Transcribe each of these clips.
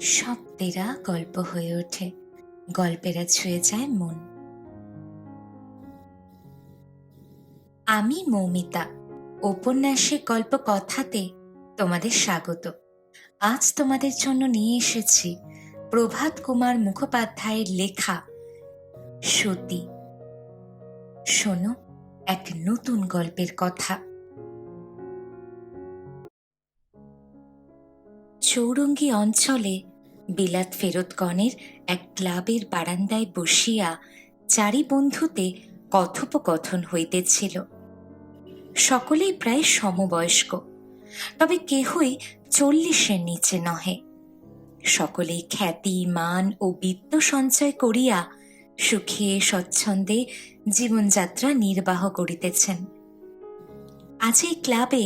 শব্দেরা গল্প হয়ে ওঠে, গল্পেরা ছুঁয়ে যায় মন। আমি মৌমিতা, উপন্যাসিক গল্প কথাতে তোমাদের স্বাগত। আজ তোমাদের জন্য নিয়ে এসেছি প্রভাত কুমার মুখোপাধ্যায়ের লেখা সতী। শোনো এক নতুন গল্পের কথা। চৌরঙ্গী অঞ্চলে বিলাত ফেরতগণের এক ক্লাবের বারান্দায় বসিয়া চারি বন্ধুতে কথোপকথন হইতেছিল। সকলেই প্রায় সমবয়স্ক, তবে কেহই 40-এর নিচে নহে। সকলেই খ্যাতি, মান ও বিত্ত সঞ্চয় করিয়া সুখে স্বচ্ছন্দে জীবনযাত্রা নির্বাহ করিতেছেন। আজ এই ক্লাবে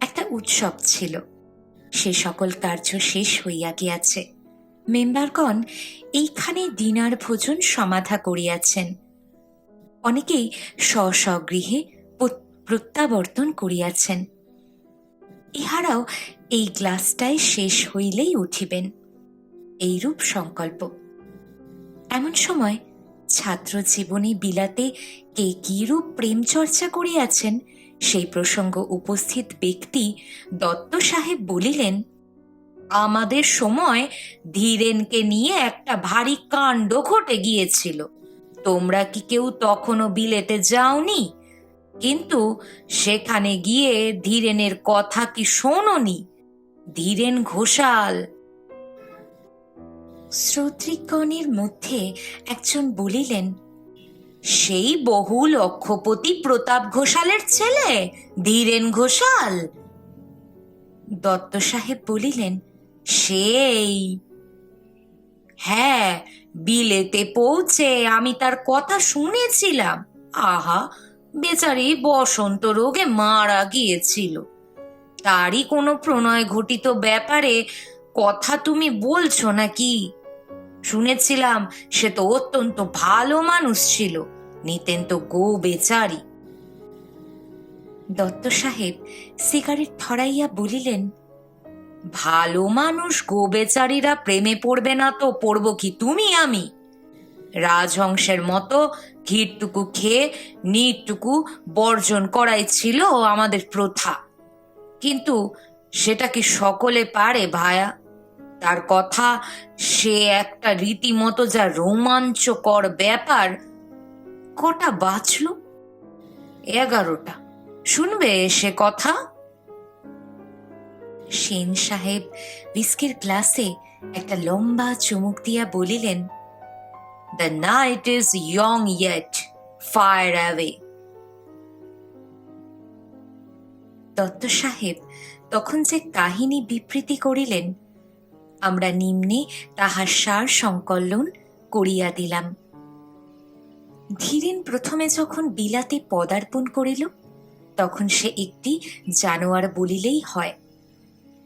একটা উৎসব ছিল। সে সকল কার্য শেষ হইয়া গিয়াছে। মেম্বারগণ এইখানে ডিনার ভোজন সমাধা করিয়াছেন। অনেকেই স্ব-স্ব-গৃহে প্রত্যাবর্তন করিয়াছেন। ইহারাও এই গ্লাসটায় শেষ হইলেই উঠিবেন, এইরূপ সংকল্প। এমন সময় ছাত্র জীবনে বিলাতে কে কিরূপ প্রেম চর্চা করিয়াছেন সেই প্রসঙ্গ উপস্থিত ব্যক্তি দত্ত সাহেব বলিলেন, আমাদের সময় ধীরেনকে নিয়ে একটা ভারী কাণ্ড ঘটে গিয়েছিল। তোমরা কি কেউ তখনও বিলেতে যাওনি? কিন্তু সেখানে গিয়ে ধীরেনের কথা কি শোনোনি? ধীরেন ঘোষাল। শ্রোতৃগণের মধ্যে একজন বলিলেন, সেই বহু লক্ষপতি প্রতাপ ঘোষালের ছেলে ধীরেন ঘোষাল। দত্ত সাহেব বলিলেন, সেই। হ্যাঁ, বিলেতে পৌঁছে আমি তার কথা শুনেছিলাম। আহা, বেচারি বসন্ত রোগে মারা গিয়েছিল। তারই কোনো প্রণয় ঘটিত ব্যাপারে কথা তুমি বলছো নাকি? শুনেছিলাম সে তো অত্যন্ত ভালো মানুষ ছিল, নিতেন তো গো বেচারি। দত্ত সাহেব সিগারেট ধরাইয়া বলিলেন, ভালো মানুষ গো বেচারিরা প্রেমে পড়বে না তো পড়ব কি তুমি আমি? রাজহংসের মতো ঘিরটুকু খেয়ে নিরটুকু বর্জন করাই ছিল আমাদের প্রথা। কিন্তু সেটা কি সকলে পারে ভায়া? তার কথা সে একটা রীতিমতো যা রোমাঞ্চকর ব্যাপার। কটা বাঁচল? 11টা। শুনবে সে কথা? সেন সাহেব বিস্কির গ্লাসে একটা লম্বা চুমুক দিয়া বলিলেন, The night is young yet, fire away. Dutta সাহেব তখন যে কাহিনী বিবৃতি করিলেন, আমরা নিম্নে তাহার সার সংকলন করিয়া দিলাম। ধীরেন প্রথমে যখন বিলাতে পদার্পণ করিল, তখন সে একটি জানোয়ার বলিলেই হয়।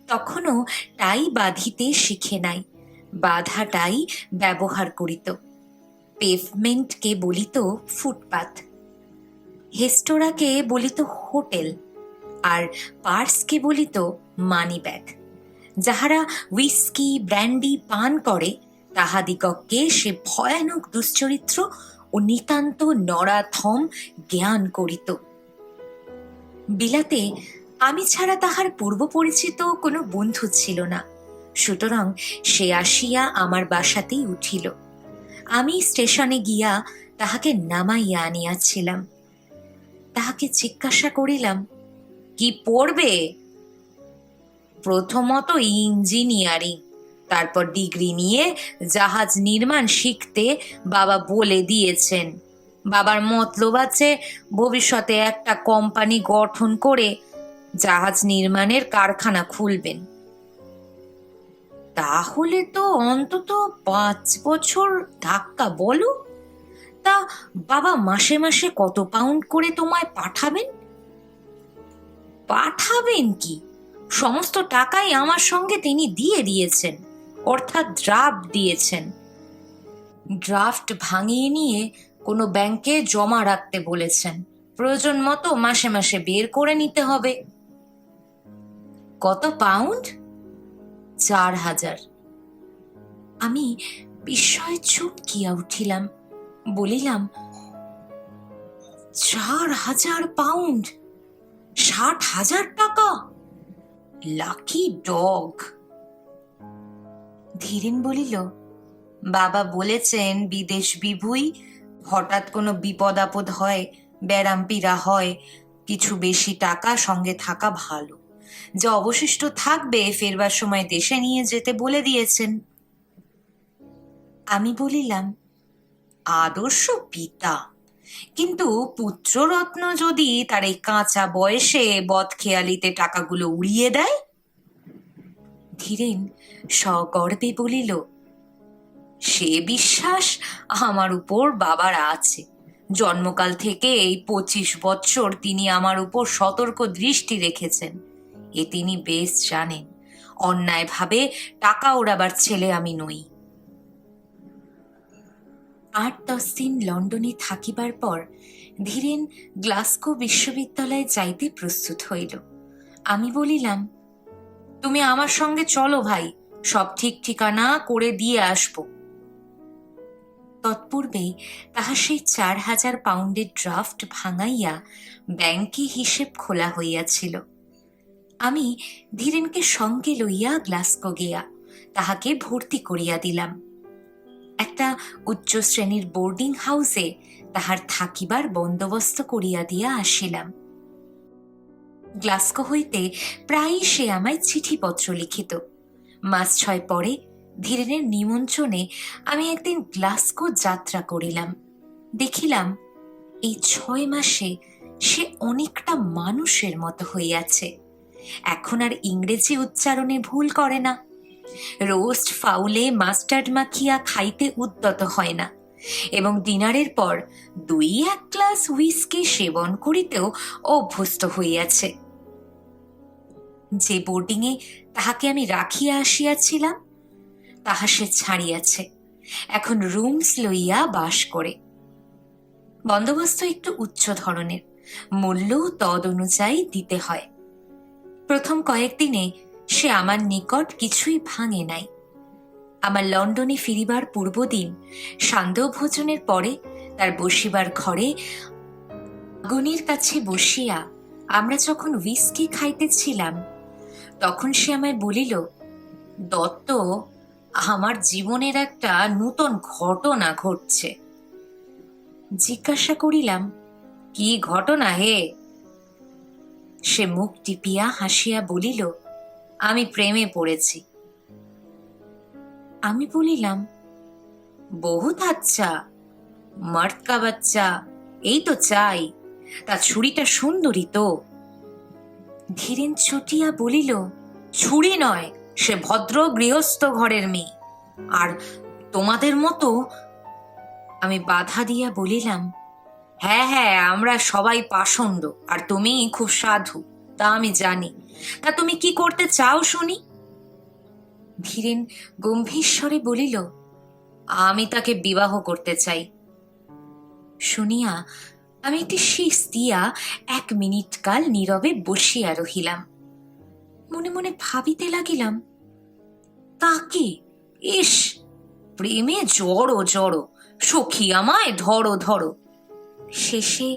তখনও টাই বাঁধিতে শিখে নাই, বাধাটাই ব্যবহার করিত। পেভমেন্টকে বলিত ফুটপাথ, হেস্টোরাকে বলিত হোটেল, আর পার্সকে বলিত মানি ব্যাগ। যাহারা হুইস্কি ব্র্যান্ডি পান করে তাহাদিগকে সে ভয়ানক দুশ্চরিত্র ও নিতান্ত নরাধম জ্ঞান করিত। বিলাতে আমি ছাড়া তাহার পূর্ব পরিচিত কোনো বন্ধু ছিল না, সুতরাং সে আসিয়া আমার বাসাতেই উঠিল। আমি স্টেশনে গিয়া তাহাকে নামাইয়া আনিয়াছিলাম। তাহাকে জিজ্ঞাসা করিলাম, কি পড়বে? প্রথমত ইঞ্জিনিয়ারিং, তারপর ডিগ্রি নিয়ে জাহাজ নির্মাণ শিখতে বাবা বলে দিয়েছেন। বাবার মতলব আছে ভবিষ্যতে একটা কোম্পানি গঠন করে জাহাজ নির্মাণের কারখানা খুলবেন। তাহলে তো অন্তত 5 বছর ধাক্কা বলো। তা বাবা মাসে মাসে কত পাউন্ড করে তোমায় পাঠাবেন? পাঠাবেন কি, সমস্ত টাকাই আমার সঙ্গে তিনি দিয়ে দিয়েছেন, অর্থাৎ ড্রাফট দিয়েছেন। ড্রাফট ভাঙিয়ে নিয়ে কোনো ব্যাংকে জমা রাখতে বলেছেন, প্রয়োজন মতো মাসে মাসে বের করে নিতে হবে। কত পাউন্ড? 4000। আমি বিস্ময়ে চমকিয়া উঠিলাম, বলিলাম, 4,000 পাউন্ড, 60,000 টাকা! Lucky dog! ধীরেন বলিল, বাবা বলেছেন বিদেশ বিভুঁই, হঠাৎ কোনো বিপদ আপদ হয়, ব্যারাম পীড়া হয়, কিছু বেশি টাকা সঙ্গে থাকা ভালো। যা অবশিষ্ট থাকবে ফেরবার সময় দেশে নিয়ে যেতে বলে দিয়েছেন। আমি বলিলাম, আদর্শ পিতা, কিন্তু পুত্ররত্ন যদি তার এই কাঁচা বয়সে বদখেয়ালিতে টাকাগুলো উড়িয়ে দেয়? ধীরেন সগর্বে বলিল, সে বিশ্বাস আমার উপর বাবার আছে। জন্মকাল থেকে এই 25 বৎসর তিনি আমার উপর সতর্ক দৃষ্টি রেখেছেন। এ তিনি বেশ জানেন অন্যায়ভাবে টাকা ওড়াবার ছেলে আমি নই। 8-10 দিন লন্ডনে থাকিবার পর ধীরেন গ্লাসগো বিশ্ববিদ্যালয়ে যাইতে প্রস্তুত হইল। আমি বলিলাম, তুমি আমার সঙ্গে চলো ভাই, সব ঠিক ঠিকানা করে দিয়ে আসব। তৎপূর্বে তাহার সেই 4,000 পাউন্ডের ড্রাফট ভাঙাইয়া ব্যাংকে হিসেব খোলা হইয়াছিল। আমি ধীরেনকে সঙ্গে লইয়া গ্লাসগো গিয়া তাহাকে ভর্তি করিয়া দিলাম। একটা উচ্চ শ্রেণীর বোর্ডিং হাউসে তাহার থাকিবার বন্দোবস্ত করিয়া দিয়া আসিলাম। গ্লাসগো হইতে প্রায়ই সে আমায় চিঠিপত্র লিখিত। মাস 6 পরে ধীরেনের নিমন্ত্রণে আমি একদিন গ্লাসগো যাত্রা করিলাম। দেখিলাম এই 6 মাসে সে অনেকটা মানুষের মতো হইয়াছে। এখন আর ইংরেজি উচ্চারণে ভুল করে না, রোস্ট ফাউলে মাস্টার্ড মাখিয়া খাইতে উদ্যত হয় না, এবং ডিনারের পর 2-1 গ্লাস হুইস্কি সেবন করিতেও অভ্যস্ত হইয়াছে। যে বোর্ডিংয়ে তাহাকে আমি রাখিয়া আসিয়াছিলাম তাহা সে ছাড়িয়াছে, এখন রুমস লইয়া বাস করে। বন্দোবস্ত একটু উচ্চ ধরনের, মূল্যও তদ অনুযায়ী দিতে হয়। প্রথম কয়েকদিনে সে আমার নিকট কিছুই ভাঙে নাই। আমার লন্ডনে ফিরিবার পূর্বদিন সান্ধ্য ভোজনের পরে তার বসিবার ঘরে আগুনের কাছে বসিয়া আমরা যখন হুইস্কি খাইতেছিলাম, তখন সে আমায় বলিল, দত্ত, আমার জীবনের একটা নূতন ঘটনা ঘটছে। জিজ্ঞাসা করিলাম, কি ঘটনা হে? সে মুখ টিপিয়া হাসিয়া বলিল, আমি প্রেমে পড়েছি। আমি বলিলাম, বহুত আচ্ছা, মর্দ কা বাচ্চা, এই তো চাই। তা ছুরিটা সুন্দরী তো? ধীরেন চটিয়া বলিল, ছুরি নয়, সে ভদ্র গৃহস্থ ঘরের মেয়ে, আর তোমাদের মতো। আমি বাধা দিয়া বলিলাম, হ্যাঁ হ্যাঁ, আমরা সবাই পাষণ্ড, আর তুমি খুব সাধু, তা আমি জানি। তা তুমি কি করতে চাও শুনি? ধীরেন গম্ভীর স্বরে বলিল, আমি তাকে বিবাহ করতে চাই। শুনিয়া আমি একটি শীষ দিয়া 1 মিনিট কাল নীরবে বসিয়া রহিলাম। মনে মনে ভাবিতে লাগিলাম, তাকে, ইস, প্রেমে জড়ো জড়ো, সখী আমায় ধরো ধরো। শেষে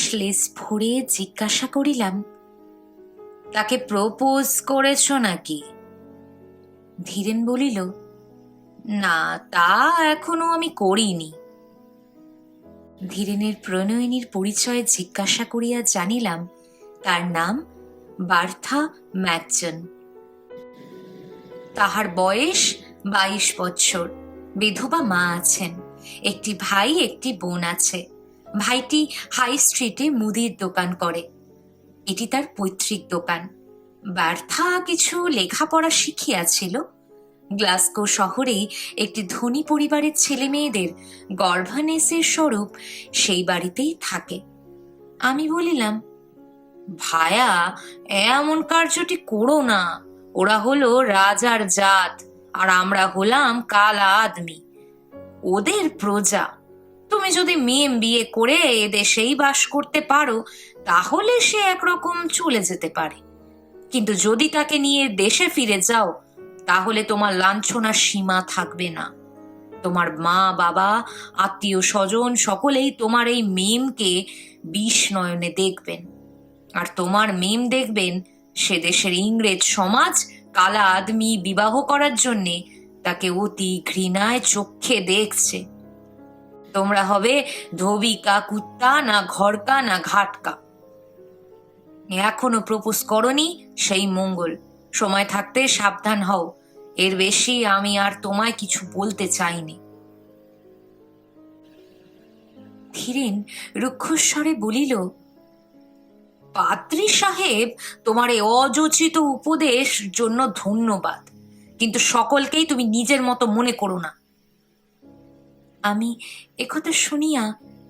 শ্লেষ ভরে জিজ্ঞাসা করিলাম, তাকে প্রপোজ করেছ নাকি? ধীরেন বলিল, না, তা এখনো আমি করিনি। ধীরেনের প্রণয়িনীর পরিচয় জিজ্ঞাসা করিয়া জানিলাম তার নাম বার্থা ম্যাকজন। তাহার বয়স 22 বৎসর। বিধবা মা আছেন, একটি ভাই একটি বোন আছে। ভাইটি হাই স্ট্রিটে মুদির দোকান করে, এটি তার পৈতৃক দোকান। বার্থা কিছু লেখাপড়া শিখিয়াছিল। গ্লাসগো শহরে একটি ধনী পরিবারের ছেলে মেয়েদের গর্ভানেসের স্বরূপ সেই বাড়িতেই থাকে। আমি বলিলাম, ভায়া, এমন কার্যটি করো না। ওরা হলো রাজার জাত, আর আমরা হলাম কালা আদমি, ওদের প্রজা। তুমি যদি মেয়ে বিয়ে করে এদেশেই বাস করতে পারো, তাহলে সে একরকম চলে যেতে পারে, কিন্তু যদি তাকে নিয়ে দেশে ফিরে যাও, তাহলে তোমার লাঞ্ছনার সীমা থাকবে না। তোমার মা বাবা, আত্মীয় স্বজন সকলেই তোমার এই মেমকে বিষ নয়নে দেখবেন। আর তোমার মেম দেখবেন সে দেশের ইংরেজ সমাজ কালা আদমি বিবাহ করার জন্যে তাকে অতি ঘৃণায় চোখে দেখছে। তোমরা হবে ধোবিকা কুত্তা, না ঘরকা না ঘাটকা। এখনো প্রপোজ করনি, সেই মঙ্গল। সময় থাকতে সাবধান হও। এর বেশি আমি আর তোমায় কিছু বলতে চাইনি। ধীরেন রুক্ষস্বরে বলিল, পাত্রী সাহেব, তোমার এই অযোচিত উপদেশ জন্য ধন্যবাদ, কিন্তু সকলকেই তুমি নিজের মতো মনে করো না। আমি একথা শুনিয়া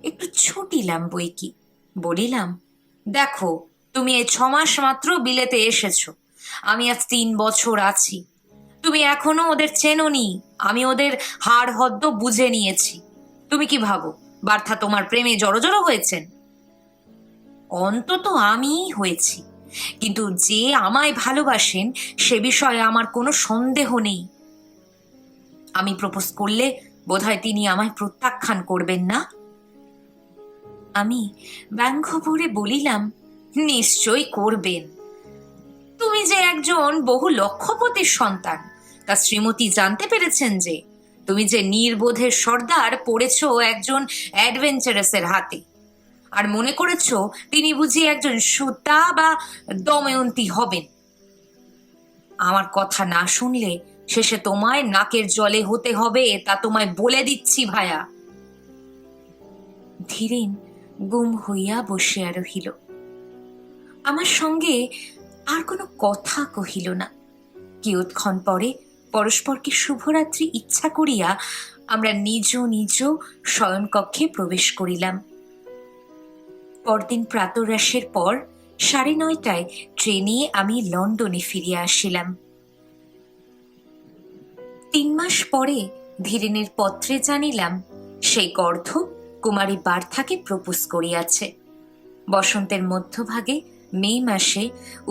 একটু ছুটিলাম বইকি। বলিলাম, দেখো, তুমি এই 6 মাস মাত্র বিলেতে এসেছো, আমি আজ 3 বছর আছি। তুমি এখনো ওদের চেনোনি, আমি ওদের হাড় হদ্দ বুঝে নিয়েছি। তুমি কি ভাবো বার্থা তোমার প্রেমে জড়ো হয়েছেন? অন্তত আমিই হয়েছি, কিন্তু যে আমায় ভালোবাসেন সে বিষয়ে আমার কোনো সন্দেহ নেই। আমি প্রপোজ করলে বোধহয় তিনি আমায় প্রত্যাখ্যান করবেন না। আমি ব্যঙ্গ ভরে বলিলাম, নিশ্চয়ই করবেন। তুমি যে একজন বহু লক্ষপতির সন্তান তা শ্রীমতী জানতে পেরেছেন যে তুমি যে নির্বোধের সর্দার পড়েছ একজন অ্যাডভেঞ্চারাসের হাতে, আর মনে করেছ তিনি বুঝি একজন সুতা বা দময়ন্তী হবেন। আমার কথা না শুনলে শেষে তোমায় নাকের জলে হতে হবে, তা তোমায় বলে দিচ্ছি ভায়া। ধীরেন গুম হইয়া বসিয়া রহিল। আমার সঙ্গে আর কোনো কথা কহিল না। কিয়ৎক্ষণ পরে পরস্পরকে শুভরাত্রি ইচ্ছা করিয়া আমরা নিজ নিজ শয়নকক্ষে প্রবেশ করিলাম। পরদিন প্রাতরাশের পর 9:30 ট্রেনে আমি লন্ডনে ফিরিয়া আসিলাম। 3 মাস পরে ধীরেনের পত্রে জানিলাম সেই গর্ধব কুমারী বার্থাকে প্রপোজ করিয়াছে। বসন্তের মধ্যভাগে মে মাসে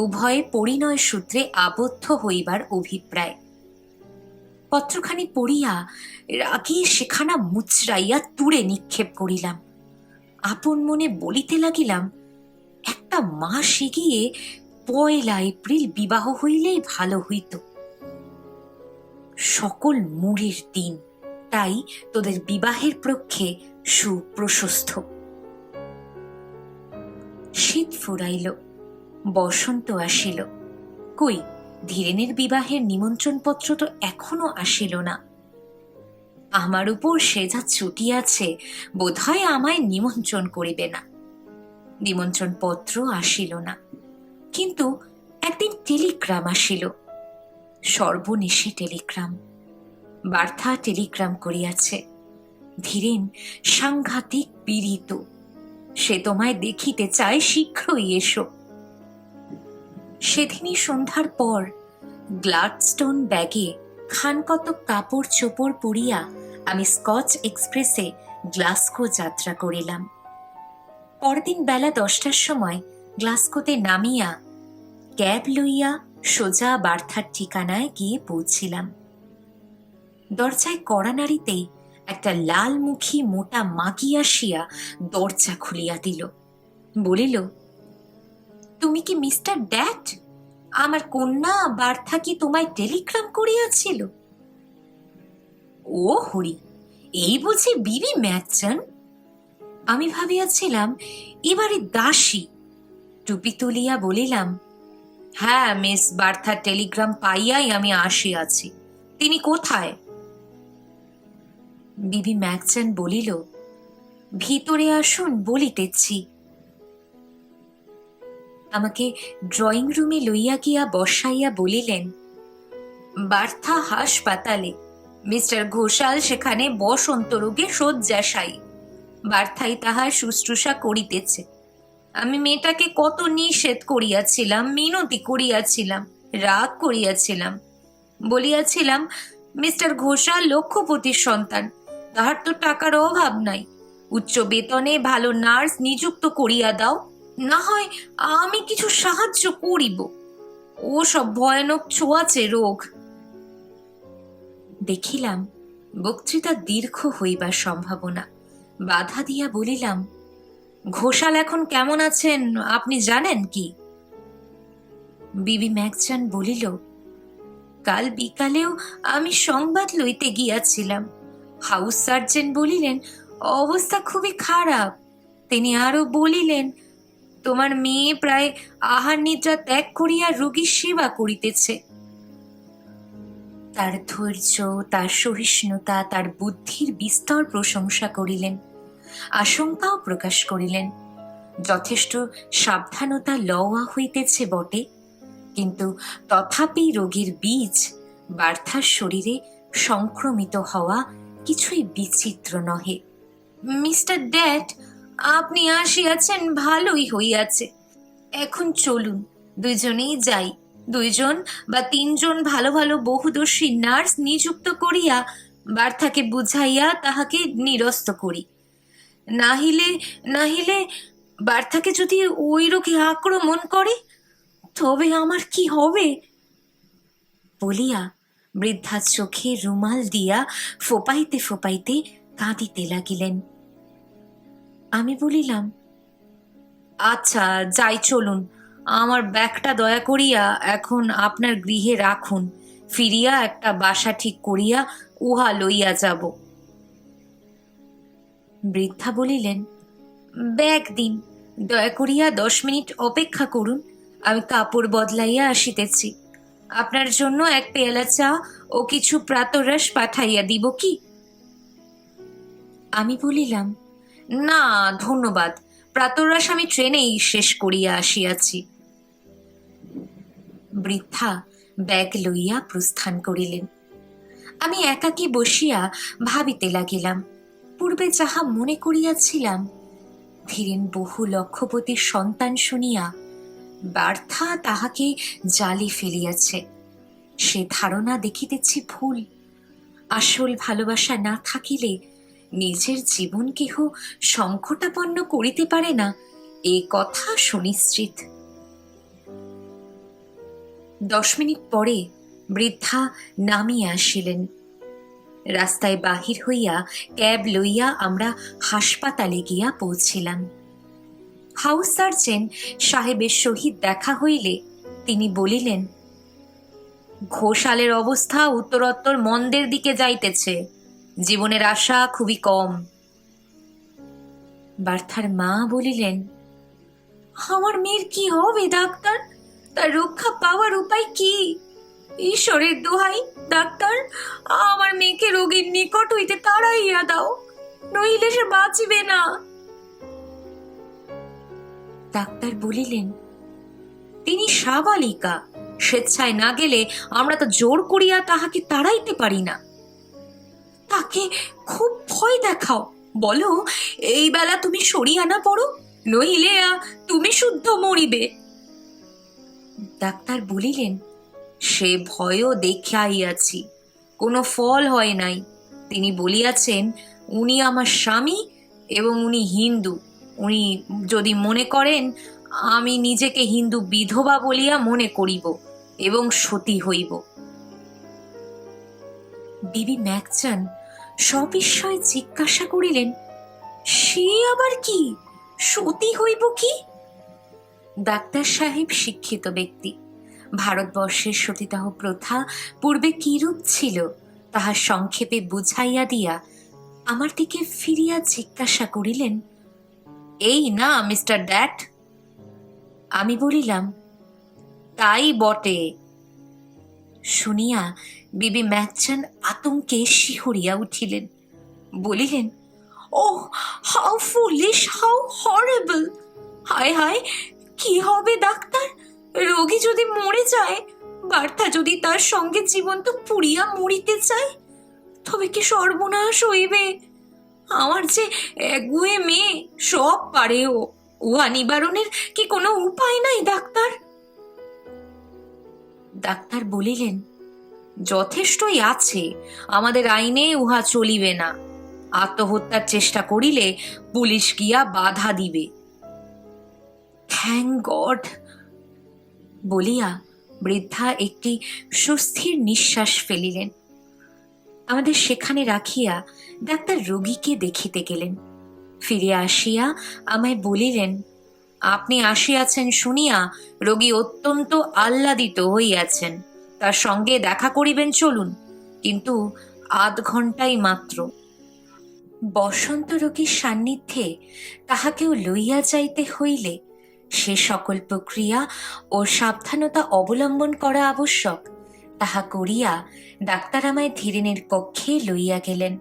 উভয়ে পরিণয় সূত্রে আবদ্ধ হইবার অভিপ্রায়। পত্রখানি পড়িয়া রাগে সেখানা মুচড়াইয়া তুড়ে নিক্ষেপ করিলাম। আপন মনে বলিতে লাগিলাম, একটা মাস এগিয়ে 1 এপ্রিল বিবাহ হইলেই ভালো হইত। সকল মুড়ির দিন, তাই তোদের বিবাহের পক্ষে সুপ্রশস্ত। শীত ফুরাইল, বসন্ত আসিল। কই, ধীরেনের বিবাহের নিমন্ত্রণপত্র তো এখনো আসিল না। আমার উপর সে যা ছুটিয়াছে, বোধহয় আমায় নিমন্ত্রণ করিবে না। নিমন্ত্রণ পত্র আসিল না, কিন্তু একদিন টেলিগ্রাম আসিল। সর্বনেশে টেলিগ্রাম। বার্থা টেলিগ্রাম করিয়াছে, ধীরেন সাংঘাতিক পীড়িত। সে তোমায় দেখিতে চায়, শীঘ্রই এসো। সেদিনই সন্ধ্যার পর গ্লাডস্টোন ব্যাগে খানকতক কাপড় চোপড় পরিয়া আমি স্কচ এক্সপ্রেসে গ্লাসগো যাত্রা করিলাম। পরদিন বেলা 10টার সময় গ্লাসগোতে নামিয়া ক্যাব লইয়া সোজা বার্থার ঠিকানায় গিয়ে পৌঁছিলাম। দরজায় কড়া নাড়িতেই একটা লালমুখী মোটা মাগি আসিয়া দরজা খুলিয়া দিল। বলিল, তুমি কি মিস্টার ড্যাট? আমার কন্যা বার্থা কি তোমায় টেলিগ্রাম করিয়াছিল? ও হরি, এই বুঝি বিবি ম্যাকচন? আমি ভাবিয়াছিলাম এবারে দাসী। টুপি তুলিয়া বলিলাম, হ্যাঁ মিস, বার্থার টেলিগ্রাম পাইয়াই আমি আসিয়াছি। তিনি কোথায়? বিবি ম্যাকচন বলিল, ভিতরে আসুন, বলিতেছি। আমাকে ড্রয়িং রুমে লইয়া গিয়া বসাইয়া বলিলেন, বার্থা হাসপাতালে, মিস্টার ঘোষাল সেখানে বসন্ত রোগে শয্যাশায়ী। বার্থাই তাহার শুশ্রূষা করিতেছে। আমি মেয়েটাকে কত নিষেধ করিয়াছিলাম, মিনতি করিয়াছিলাম, রাগ করিয়াছিলাম। বলিয়াছিলাম, মিস্টার ঘোষাল লক্ষপতির সন্তান, তাহার তো টাকার অভাব নাই। উচ্চ বেতনে ভালো নার্স নিযুক্ত করিয়া দাও, না হয় আমি কিছু সাহায্য করিব। ও সব ভয়ানক ছোঁয়াচে রোগ। দেখিলাম বক্তৃতা দীর্ঘ হইবার সম্ভাবনা। বাধা দিয়া বলিলাম, ঘোষাল এখন কেমন আছেন আপনি জানেন কি? বিবি ম্যাকজান বলিল, কাল বিকালেও আমি সংবাদ লইতে গিয়াছিলাম। হাউস সার্জেন্ট বলিলেন অবস্থা খুবই খারাপ। তিনি আরো বলিলেন, তোমার মেয়ে প্রায় আহার নিদ্রা ত্যাগ করিয়া রোগীর সেবা করিতেছে। তার ধৈর্য, তার সহিষ্ণুতা, তার বুদ্ধির বিস্তর প্রশংসা করিলেন, আশঙ্কাও প্রকাশ করিলেন। যথেষ্ট সাবধানতা লওয়া হইতেছে বটে, কিন্তু তথাপি রোগীর বীজ বার্থার শরীরে সংক্রমিত হওয়া কিছুই বিচিত্র নহে। মিস্টার ড্যাড, আপনি আসিয়াছেন ভালোই হইয়াছে। এখন চলুন, দুইজনেই যাই। 2 বা 3 ভালো ভালো বহুদর্শী নার্স নিযুক্ত করিয়া বার্থাকে বুঝাইয়া তাহাকে নিরস্ত করি। নাহিলে নাহিলে বার্থাকে যদি ওই রোগে আক্রমণ করে, তবে আমার কি হবে? বলিয়া বৃদ্ধা চোখে রুমাল দিয়া ফোপাইতে ফোপাইতে কাঁদিতে লাগিলেন। আমি বলিলাম, আচ্ছা যাই, চলুন। আমার ব্যাগটা দয়া করিয়া এখন আপনার গৃহে রাখুন, ফিরিয়া একটা বাসা ঠিক করিয়া উহা লইয়া যাব। বৃদ্ধা বলিলেন, ব্যাগ দিন, দয়া করিয়া 10 মিনিট অপেক্ষা করুন, আমি কাপড় বদলাইয়া আসিতেছি। আপনার জন্য এক পেয়ালা চা ও কিছু প্রাতরাশ পাঠাইয়া দিব কি? আমি বলিলাম, না ধন্যবাদ, প্রাতরাশ আমি ট্রেনেই শেষ করিয়া আসিয়াছি। বৃদ্ধা ব্যাগ লইয়া প্রস্থান করিলেন। আমি একাকী বসিয়া ভাবিতে লাগিলাম। পূর্বে যাহা মনে করিয়াছিলাম, ধীরেন বহু লক্ষপতির সন্তান শুনিয়া বার্থা তাহাকে জালে ফেলিয়াছে, সে ধারণা দেখিতেছি ভুল। আসল ভালোবাসা না থাকিলে নিজের জীবন কেহ সংকটাপন্ন করিতে পারে না, এ কথা সুনিশ্চিত। 10 মিনিট পরে বৃদ্ধা নামিয়া আসিলেন। রাস্তায় বাহির হইয়া ক্যাব লইয়া আমরা হাসপাতালে গিয়া পৌঁছিলাম। হাউস সার্জেন্ট সাহেবের সহিত দেখা হইলে তিনি বলিলেন, ঘোষালের অবস্থা উত্তরোত্তর মন্দের দিকে যাইতেছে, জীবনের আশা খুবই কম। বার্থার মা বলিলেন, আমার মেয়ের কি হবে ডাক্তার? তার রক্ষা পাওয়ার উপায় কি? ঈশ্বরের দোহাই ডাক্তার, আমার মেয়েকে রোগীর নিকট হইতে তাড়াইয়া দাও, নইলে সে বাঁচিবে না। ডাক্তার বলিলেন, তিনি সাবালিকা, স্বেচ্ছায় না গেলে আমরা তো জোর করিয়া তাহাকে তাড়াইতে পারি না। তাকে খুব ভয় দেখাও, বলো এই বেলা তুমি সরিয়া না পড়ো, নইলে তুমি শুদ্ধ মরিবে। ডাক্তার বলিলেন, সে ভয়ও দেখাইয়াছি, কোনো ফল হয় নাই। তিনি বলিয়াছেন উনি আমার স্বামী এবং উনি হিন্দু। উনি যদি মনে করেন আমি নিজেকে হিন্দু বিধবা বলিয়া মনে করিব এবং সতী হইব। বিবি ম্যাকজান সবিস্ময়ে জিজ্ঞাসা করিলেন, সে আবার কি? সতী হইব কি? ডাক্তার সাহেব শিক্ষিত ব্যক্তি, ভারতবর্ষের সতীদাহ প্রথা পূর্বে কিরূপ ছিল তাহা সংক্ষেপে বুঝাইয়া দিয়া আমার দিকে ফিরিয়া জিজ্ঞাসা করিলেন, এই না মিস্টার ড্যাট? আমি বলিলাম, তাই বটে। শুনিয়া বিবি ম্যাকজান আতঙ্কে শিহরিয়া উঠিলেন, বলিলেন, ও হাউ ফুলিশ, হাউ হরিবল! হায় হায়, কি হবে ডাক্তার? রোগী যদি মরে যায়, বার্থা যদি তার সঙ্গে জীবন্ত পুড়িয়া মরিতে চায়, তবে কি সর্বনাশ হইবে। আমার যে একগুয়ে মেয়ে, সব পারে ও, উহা নিবারণের কি কোনো উপায় নাই ডাক্তার? ডাক্তার বলিলেন, যথেষ্টই আছে, আমাদের আইনে উহা চলিবে না। আত্মহত্যার চেষ্টা করিলে পুলিশ গিয়া বাধা দিবে। থ্যাংক গড বলিয়া বৃদ্ধা একটি সুস্থির নিঃশ্বাস ফেলিলেন। আমাদের সেখানে রাখিয়া ডাক্তার রোগীকে দেখিতে গেলেন। ফিরিয়া আসিয়া আমায় বলিলেন, আপনি আসিয়াছেন শুনিয়া রোগী অত্যন্ত আহ্লাদিত হইয়াছেন, তার সঙ্গে দেখা করিবেন, চলুন, কিন্তু আধ ঘন্টাই মাত্র। বসন্ত রোগীর সান্নিধ্যে তাহাকেও লইয়া যাইতে হইলে সে সকল প্রক্রিয়া ও সাবধানতা অবলম্বন করা আবশ্যক, তাহা করিয়া ডাক্তার আমায় ধীরেনের কক্ষে লইয়া গেলেন।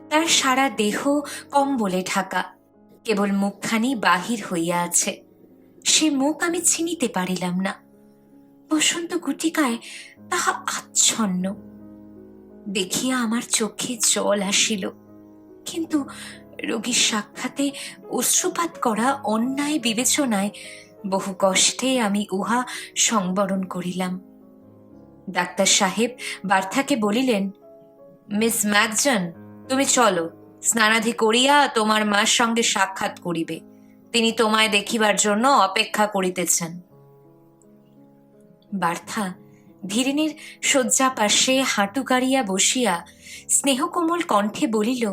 তার সারা দেহ কম্বলে ঢাকা, কেবল মুখখানি বাহির হইয়া আছে। সে মুখ আমি চিনিতে পারিলাম না। বসন্ত গুটিকায় তাহা আচ্ছন্ন দেখিয়া আমার চোখে জল আসিল, কিন্তু রোগীর সাক্ষাতে অশ্রুপাত করা অন্যায় বিবেচনায় বহু কষ্টে আমি উহা সংবরণ করিলাম। ডাক্তার সাহেব বার্থাকে বলিলেন, মিস ম্যাকজন, তুমি চলো, স্নানাদি করিয়া তোমার মার সঙ্গে সাক্ষাৎ করিবে, তিনি তোমায় দেখিবার জন্য অপেক্ষা করিতেছেন। বার্থা ধীরেনের শয্যা পাশে হাঁটু গাড়িয়া বসিয়া স্নেহকোমল কণ্ঠে বলিল,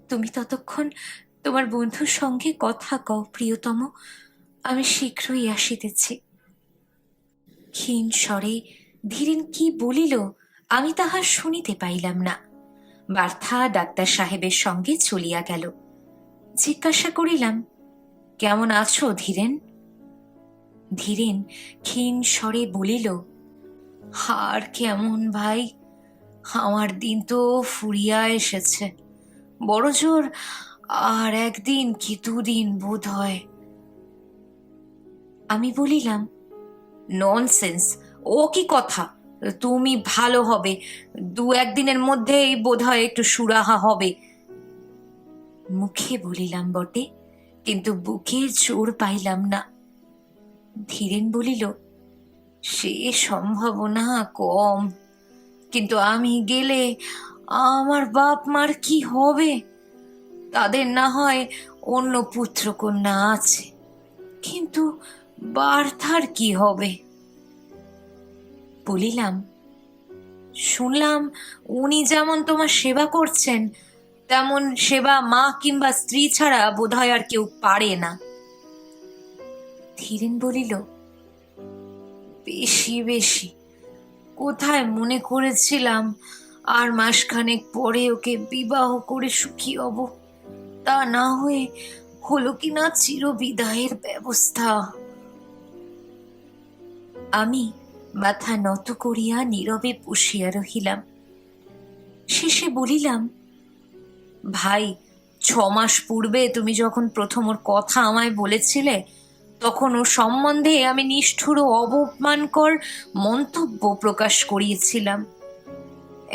তুমি ততক্ষণ তোমার বন্ধুর সঙ্গে কথা কও প্রিয়তম, আমি শীঘ্রই আসিতেছি। ক্ষীণ স্বরে ধীরেন কি বলিল আমি তাহা শুনিতে পাইলাম না। বার্থা ডাক্তার সাহেবের সঙ্গে চলিয়া গেল। জিজ্ঞাসা করিলাম, কেমন আছো ধীরেন? ধীরেন ক্ষীণ স্বরে বলিল, আর কেমন ভাই, আমার দিন তো ফুরিয়া এসেছে, বড় জোর আর একদিন কি দুদিন বোধ হয়। আমি বলিলাম, ননসেন্স, ও কি কথা, তুমি ভালো হবে, দু একদিনের মধ্যেই বোধ হয় একটু সুরাহা হবে। মুখে বলিলাম বটে, কিন্তু বুকের জোর পাইলাম না। ধীরেন বলিল, সে সম্ভাবনা কম, কিন্তু আমি গেলে আমার বাপ মার কি হবে? তাদের না হয় অন্য পুত্র কন্যা আছে, কিন্তু বার্থার কি হবে? বলিলাম, শুনলাম উনি যেমন তোমার সেবা করছেন, তেমন সেবা মা কিংবা স্ত্রী ছাড়া বোধহয় আর কেউ পারে না। ধীরেন বলিল, বেশি বেশি কোথায় মনে করেছিলাম আর মাসখানেক পরে ওকে বিবাহ করে সুখী হব, তা না হয়ে হলো কিনা চিরবিদায়ের ব্যবস্থা। আমি মাথা নত করিয়া নীরবে বসিয়া রহিলাম। শেষে বলিলাম, ভাই, 6 মাস পূর্বে তুমি যখন প্রথম ওর কথা আমায় বলেছিলে, তখন ওর সম্বন্ধে আমি নিষ্ঠুর ও অপমানকর মন্তব্য প্রকাশ করিয়েছিলাম।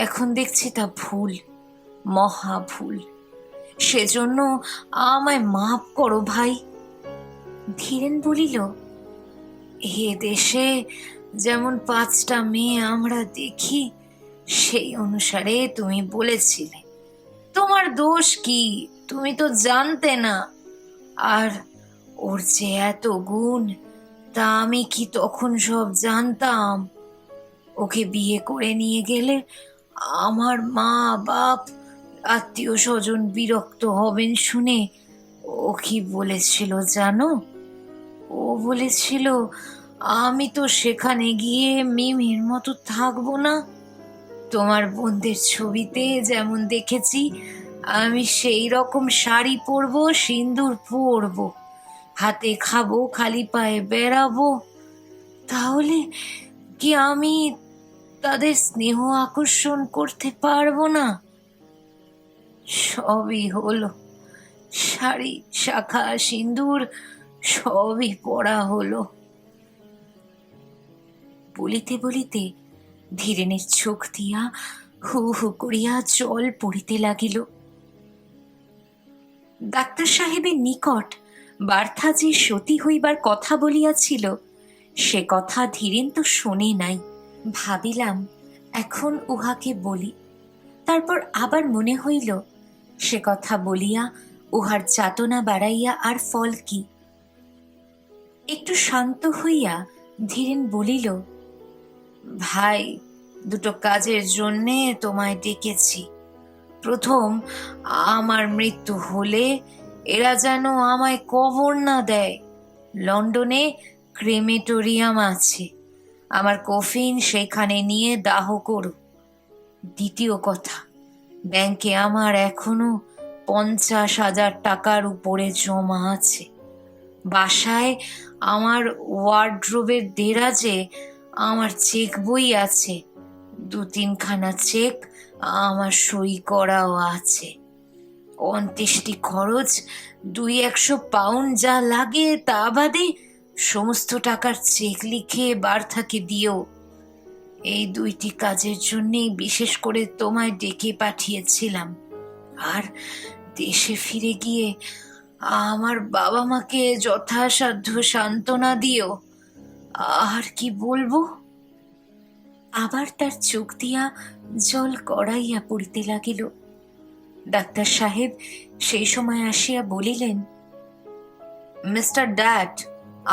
এখন দেখছি তা ভুল, মহা ভুল। সেজন্য আমায় মাপ করো ভাই। ধীরেন বলিল, এ দেশে যেমন 5টা মেয়ে আমরা দেখি, সেই অনুসারে তুমি বলেছিলে। তোমার দোষ কি, তুমি তো জানতে না। আর ওর যে এত গুণ, তা আমি কি তখন সব জানতাম? ওকে বিয়ে করে নিয়ে গেলে আমার মা বাপ আত্মীয় স্বজন বিরক্ত হবেন শুনে ও কি বলেছিল জানো? ও বলেছিল, আমি তো সেখানে গিয়ে মিমির মতো থাকবো না। তোমার বোনদের ছবিতে যেমন দেখেছি, আমি সেই রকম শাড়ি পরবো, সিঁদুর পরবো, হাতে খাবো, খালি পায়ে বেড়াবো। তাহলে কি আমি তাদের স্নেহ আকর্ষণ করতে পারবো না? সবই হলো, শাড়ি, শাখা, সিঁদুর সবই পরা হলো। বলিতে বলিতে ধীরেনের চোখ দিয়া হু হু করিয়া জল পড়িতে লাগিল। ডাক্তার সাহেবের নিকট বার্থা যে সতী হইবার কথা বলিয়াছিল, সে কথা ধীরেন তো শোনে নাই। ভাবিলাম এখন উহাকে বলি, তারপর আবার মনে হইল সে কথা বলিয়া উহার যাতনা বাড়াইয়া আর ফল কি। একটু শান্ত হইয়া ধীরেন বলিল, ভাই, দুটো কাজের জন্যে তোমায় ডেকেছি। প্রথম, আমার মৃত্যু হলে এরা যেন আমায় কবর না দেয়। লন্ডনে ক্রেমেটোরিয়াম আছে, আমার কফিন সেখানে নিয়ে দাহ করো। দ্বিতীয় কথা, ব্যাংকে আমার এখনো 50,000 টাকার উপরে জমা আছে। বাসায় আমার ওয়ার্ড্রোবের দেরাজে আমার চেক বই আছে, 2-3খানা চেক আমার সই করাও আছে। অন্ত্যেষ্টি খরচ 200-100 পাউন্ড যা লাগে, তা বাদে সমস্ত টাকার চেক লিখে বার্থাকে দিও। এই 2টি কাজের জন্যেই বিশেষ করে তোমায় ডেকে পাঠিয়েছিলাম। আর দেশে ফিরে গিয়ে আমার বাবা মাকে যথাসাধ্য সান্ত্বনা দিও। আর কি বলবো? আবার তার চোখ দিয়া জল গড়াইয়া পড়িতে লাগিল। ডাক্তার সাহেব সেই সময় আসিয়া বলিলেন, মিস্টার ড্যাট,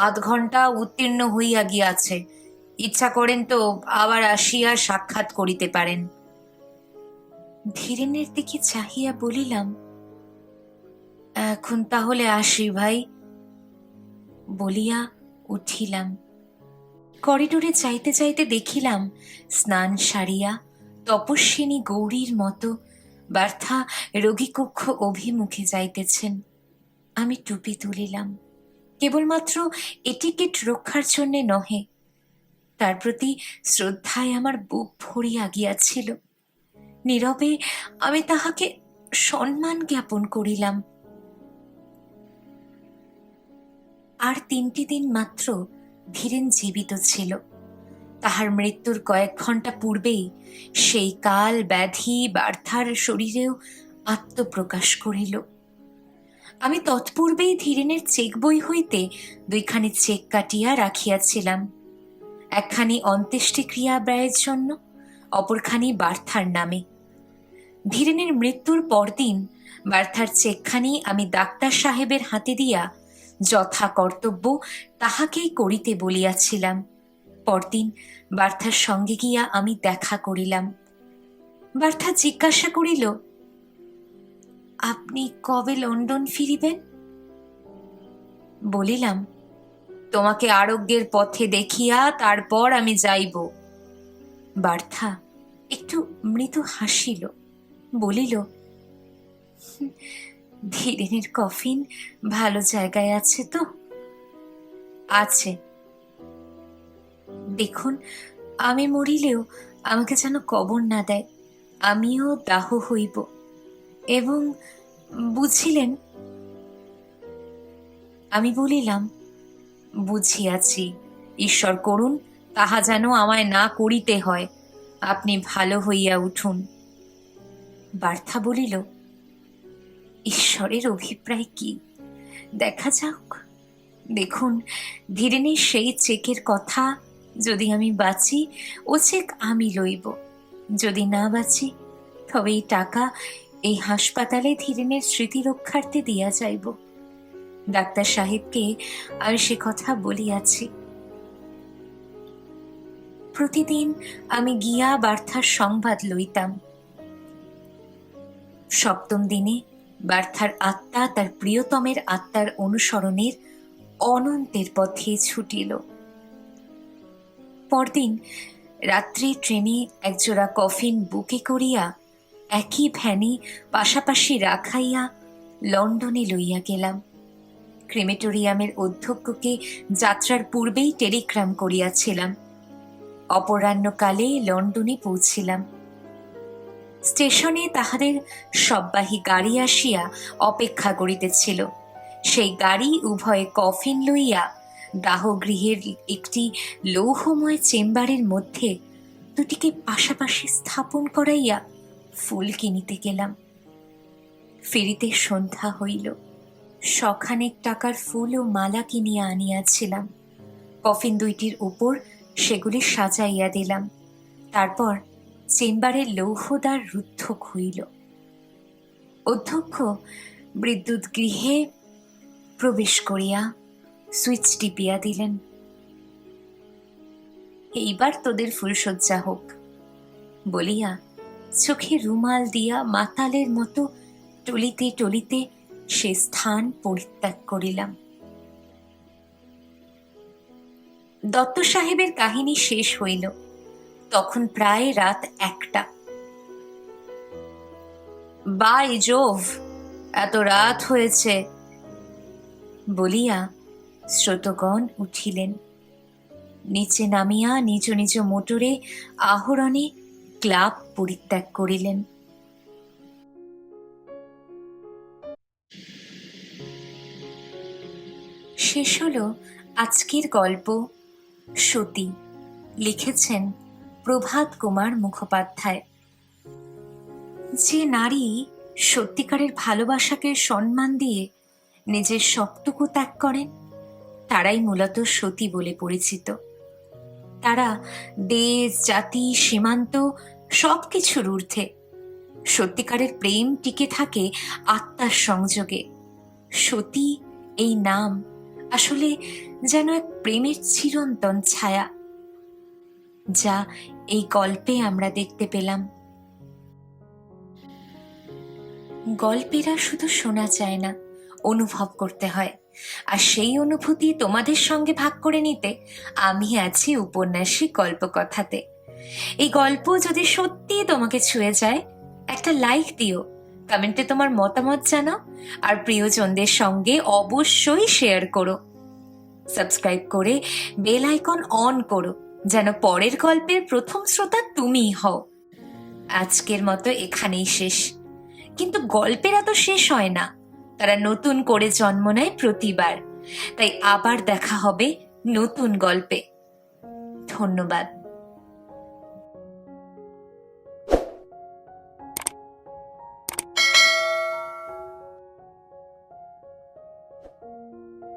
8 ঘন্টা উত্তীর্ণ হইয়া গিয়াছে। ইচ্ছা করেন তো আবার আসিয়া সাক্ষাৎ করিতে পারেন। ধীরেনের দিকে চাহিয়া বলিলাম, এখন তাহলে আসি ভাই। বলিয়া উঠিলাম। করিডোরে যাইতে যাইতে দেখিলাম স্নান সারিয়া তপস্বিনী গৌরীর মতো বার্থা রোগীকক্ষ অভিমুখে যাইতেছেন। আমি টুপি তুলিলাম, কেবলমাত্র এটিকেট রক্ষার জন্যে নহে, তার প্রতি শ্রদ্ধায় আমার বুক ভরিয়া গিয়াছিল। নীরবে আমি তাহাকে সম্মান জ্ঞাপন করিলাম। আর 3টি দিন মাত্র ধীরেন জীবিত ছিল। তাহার মৃত্যুর কয়েক ঘন্টা পূর্বেই সেই কাল ব্যাধি বার্থার শরীরেও আত্মপ্রকাশ করিল। আমি তৎপূর্বেই ধীরেনের চেক বই হইতে 2খানি চেক কাটিয়া রাখিয়াছিলাম, একখানি অন্ত্যেষ্টিক্রিয়া ব্যয়ের জন্য, অপরখানি বার্থার নামে। ধীরেনের মৃত্যুর পরদিন বার্থার চেকখানি আমি ডাক্তার সাহেবের হাতে দিয়া যথা কর্তব্য তাহাকেই করিতে বলিয়াছিলাম। পরদিন বার্থার সঙ্গে গিয়া আমি দেখা করিলাম। বার্থা জিজ্ঞাসা করিল, আপনি কবে লন্ডন ফিরিবেন? বলিলাম, তোমাকে আরোগ্যের পথে দেখিয়া তারপর আমি যাইব। বার্থা একটু মৃদু হাসিল, বলিল, ধীরেনের কফিন ভালো জায়গায় আছে তো? আছে। দেখুন, আমি মরিলেও আমাকে যেন কবর না দেয়, আমিও দাহ হইব। এবং বুঝিলেন? আমি বলিলাম, বুঝিয়াছি, ঈশ্বর করুন তাহা যেন আমায় না করিতে হয়। আপনি ভালো হইয়া উঠুন। বার্থা বলিল, ঈশ্বরের অভিপ্রায় কি, দেখা যাক। দেখুন, ধীরেনের সেই চেকের কথা, যদি আমি বাঁচি ও চেক আমি লইব, যদি না বাঁচি তবে এই টাকা এই হাসপাতালে ধীরেনের স্মৃতি রক্ষার্থে দিয়া যাইব। ডাক্তার সাহেবকে আমি সে কথা বলিয়াছি। প্রতিদিন আমি গিয়া বার্থার সংবাদ লইতাম। 7ম দিনে বার্থার আত্মা তার প্রিয়তমের আত্মার অনুসরণের অনন্তের পথে ছুটিল। পরদিন রাত্রে ট্রেনে একজোড়া কফিন বুকে করিয়া একই ভ্যানে পাশাপাশি রাখাইয়া লন্ডনে লইয়া গেলাম। ক্রেমেটোরিয়ামের অধ্যক্ষকে যাত্রার পূর্বেই টেলিগ্রাম করিয়াছিলাম। অপরাহ্নকালে লন্ডনে পৌঁছিলাম। স্টেশনে তাহাদের সববাহী গাড়ি আসিয়া অপেক্ষা করিতেছিল। সেই গাড়ি উভয়ে কফিন লইয়া দাহগৃহের একটি লৌহময় চেম্বারের মধ্যে দুটিকে পাশাপাশি স্থাপন করাইয়া ফুল কিনিতে গেলাম। ফিরিতে সন্ধ্যা হইল। 100 টাকার ফুল ও মালা কিনিয়া আনিয়াছিলাম। কফিন 2টির উপর সেগুলি সাজাইয়া দিলাম। তারপর চেম্বারের লৌহদ্বার রুদ্ধ হইল। অধ্যক্ষ বিদ্যুৎ গৃহে প্রবেশ করিয়া সুইচ টিপিয়া দিলেন। এইবার তোদের ফুলশয্যা হোক। বলিয়া চোখে রুমাল দিয়া মাতালের মতো টলিতে টলিতে সে স্থান পরিত্যাগ করিলাম। দত্ত সাহেবের কাহিনী শেষ হইল তখন প্রায় রাত 1টা। বাই জোভ, এত রাত হয়েছে বলিয়া শ্রোতগণ উঠিলেন। নিচে নামিয়া নিজ নিজ মোটরে আহরণে ক্লাব পরিত্যাগ করিলেন। শেষ হলো আজকের গল্প সতী। লিখেছেন প্রভাত কুমার মুখোপাধ্যায়। যে নারী সত্যিকারের ভালোবাসাকে সম্মান দিয়ে নিজের সবটুকু ত্যাগ করেন তারাই মূলত সতী বলে পরিচিত। তারা দেশ, জাতি, সীমান্ত সবকিছুর ঊর্ধ্বে। সত্যিকারের প্রেম টিকে থাকে আত্মার সংযোগে। সতী এই নাম আসলে যেন এক প্রেমের চিরন্তন ছায়া, যা এই গল্পে আমরা দেখতে পেলাম। গল্পেরা শুধু শোনা যায় না, অনুভব করতে হয়। আর সেই অনুভূতি তোমাদের সঙ্গে ভাগ করে নিতে আমি আছি উপন্যাসী গল্পকথাতে। এই গল্প যদি সত্যি তোমাকে ছুঁয়ে যায়, একটা লাইক দিও, কমেন্টে তোমার মতামত জানাও, আর প্রিয়জনদের সঙ্গে অবশ্যই শেয়ার করো। সাবস্ক্রাইব করে বেল আইকন অন করো, যেন পরের গল্পের প্রথম শ্রোতা তুমিই হও। আজকের মতো এখানেই শেষ, কিন্তু গল্পেরা তো শেষ হয় না, তারা নতুন করে জন্ম নেয় প্রতিবার। তাই আবার দেখা হবে নতুন গল্পে। ধন্যবাদ।